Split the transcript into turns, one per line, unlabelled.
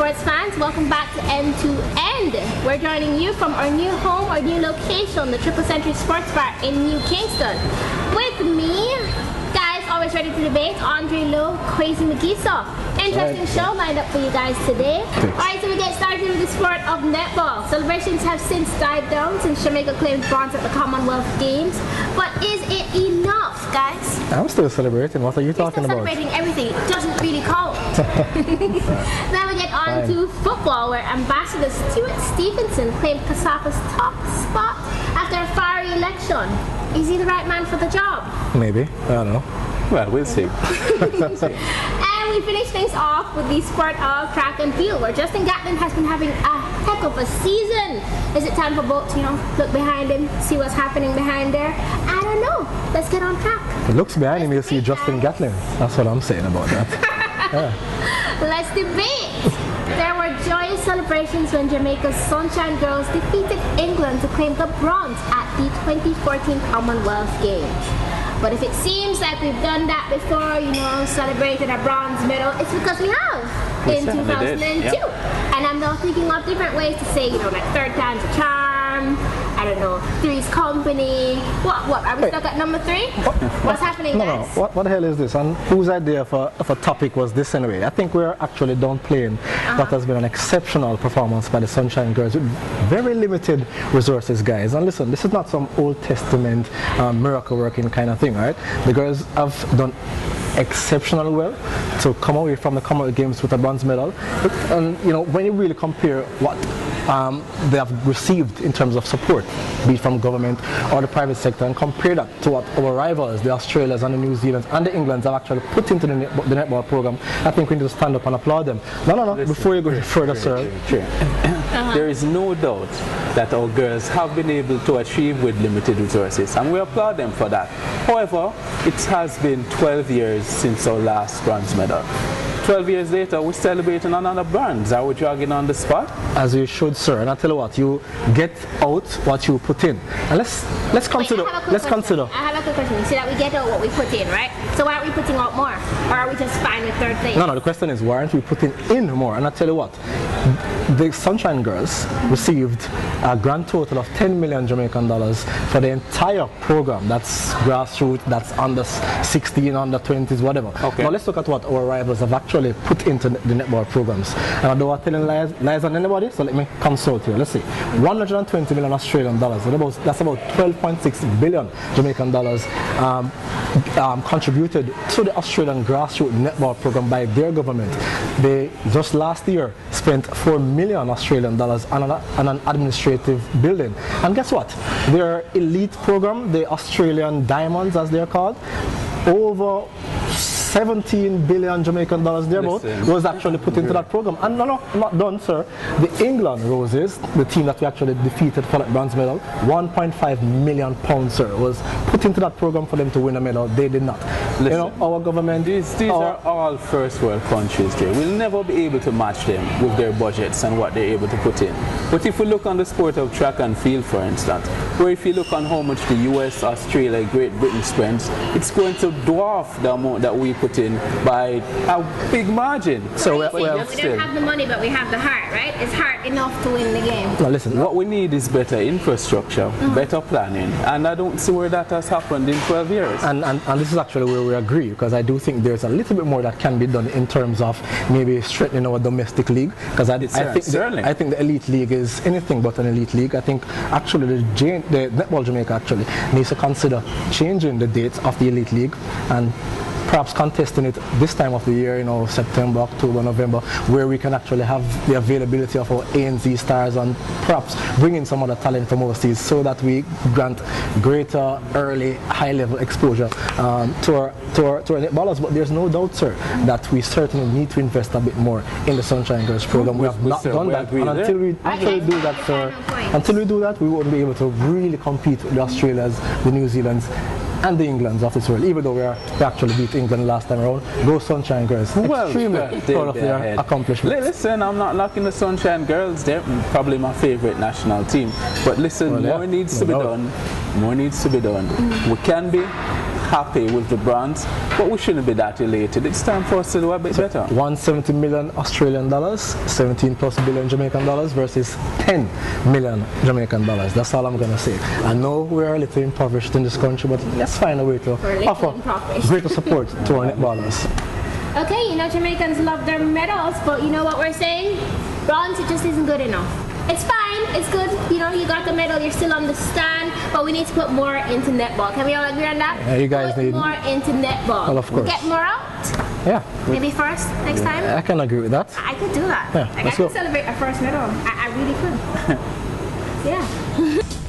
sports fans, welcome back to End to End. We're joining you from our new home, our new location, the Triple Century Sports Bar in New Kingston. With me, guys, always ready to debate, Andre Lowe, Kwesi, Mugisa. Interesting show lined up for you guys today. Alright, so we get started with the sport of netball. Celebrations have since died down since Jamaica claimed bronze at the Commonwealth Games. But is it enough, guys?
I'm still celebrating. What are you talking about?
Celebrating everything. It doesn't really count. Then we get on to football, where Ambassador Stuart Stevenson claimed Kasapa's top spot after a fiery election. Is he the right man for the job?
Maybe. I don't know.
Well, we'll see.
And we finish things off with the sport of track and field, where Justin Gatlin has been having a heck of a season. Is it time for both to, look behind him, see what's happening behind there? I don't know. Let's get on track.
It looks behind him, you'll see Justin Gatlin. That's what I'm saying about that.
Let's debate. There were joyous celebrations when Jamaica's Sunshine Girls defeated England to claim the bronze at the 2014 Commonwealth Games. But if it seems like we've done that before, celebrated a bronze medal, it's because we have in 2002. And I'm now thinking of different ways to say, like third time's a charm. I don't know, three's company. What? Are we stuck at number 3? What's happening next?
No. What the hell is this? And whose idea of a topic was this anyway? I think we're actually downplaying what has been an exceptional performance by the Sunshine Girls with very limited resources, guys. And listen, this is not some Old Testament miracle working kind of thing, right? The girls have done exceptionally well to come away from the Commonwealth Games with a bronze medal. And when you really compare what they have received in terms of support, be it from government or the private sector, and compare that to what our rivals, the Australians and the New Zealands and the Englands, have actually put into the netball program, I think we need to stand up and applaud them. No. Listen, before you go further, sir.
There is no doubt that our girls have been able to achieve with limited resources, and we applaud them for that. However, it has been 12 years since our last bronze medal. 12 years later, we're celebrating another bronze. Are we dragging on the spot?
As you should, sir. And I tell you what, you get out what you put in. And let's consider.
I have a quick question. You see that we get out what we put in, right? So why aren't we putting out more? Or are we just fine with third place?
No. The question is, why aren't we putting in more? And I tell you what, the Sunshine Girls received a grand total of 10 million Jamaican dollars for the entire program. That's grassroots, that's under 16, under 20s, whatever.
Okay.
Now let's look at what our rivals have actually put into the netball programs. And I don't want to tell lies on anybody, so let me consult here. Let's see. 120 million Australian dollars. That's about 12.6 billion Jamaican dollars contributed to the Australian grassroots netball program by their government. They just last year spent 4 million Australian dollars on an administrative building. And guess what? Their elite program, the Australian Diamonds as they're called, over 17 billion Jamaican dollars thereabout was actually put into that program. And no, I'm not done, sir. The England Roses, the team that we actually defeated for that bronze medal, 1.5 million pounds, sir, was put into that program for them to win a medal. They did not.
Listen,
our government...
These are all first world countries, Jay. We'll never be able to match them with their budgets and what they're able to put in. But if we look on the sport of track and field, for instance, where if you look on how much the US, Australia, Great Britain spends, it's going to dwarf the amount that we put in by a big margin.
So we don't have the money, but we have the heart, right? Is heart enough to win the game?
No, listen.
What we need is better infrastructure, better planning, and I don't see where that has happened in 12 years.
And this is actually where we agree, because I do think there's a little bit more that can be done in terms of maybe strengthening our domestic league, because I think the elite league is anything but an elite league. I think actually the Netball Jamaica actually needs to consider changing the dates of the elite league and perhaps contesting it this time of the year, September, October, November, where we can actually have the availability of our ANZ stars and perhaps bring in some other talent from overseas, so that we grant greater early high-level exposure to our netballers. But there's no doubt, sir, that we certainly need to invest a bit more in the Sunshine Girls program. We have not done that, and until we actually do that, sir, we won't be able to really compete with the Australias, the New Zealands, and the Englands of this world, even though we actually beat England last time around. Go Sunshine Girls. Extremely proud of their accomplishments.
Listen, I'm not knocking the Sunshine Girls. They're probably my favorite national team. But listen, more needs to be done. More needs to be done. We can be happy with the bronze, but we shouldn't be that elated. It's time for us to do a bit better.
170 million Australian dollars, 17 plus billion Jamaican dollars versus 10 million Jamaican dollars. That's all I'm going to say. I know we're a little impoverished in this country, but let's find a way to offer greater support to our netballers.
Okay, you know Jamaicans love their medals, but you know what we're saying? Bronze, it just isn't good enough. It's fine, it's good, you know, you got the medal, you're still on the stand, but we need to put more into netball. Can we all agree on that?
Yeah, you guys
put
need
more into netball.
Well, of course.
Get more out?
Yeah.
Maybe first, next time?
I can agree with that.
I could do that.
Yeah,
like I could celebrate a first medal. I really could. Yeah.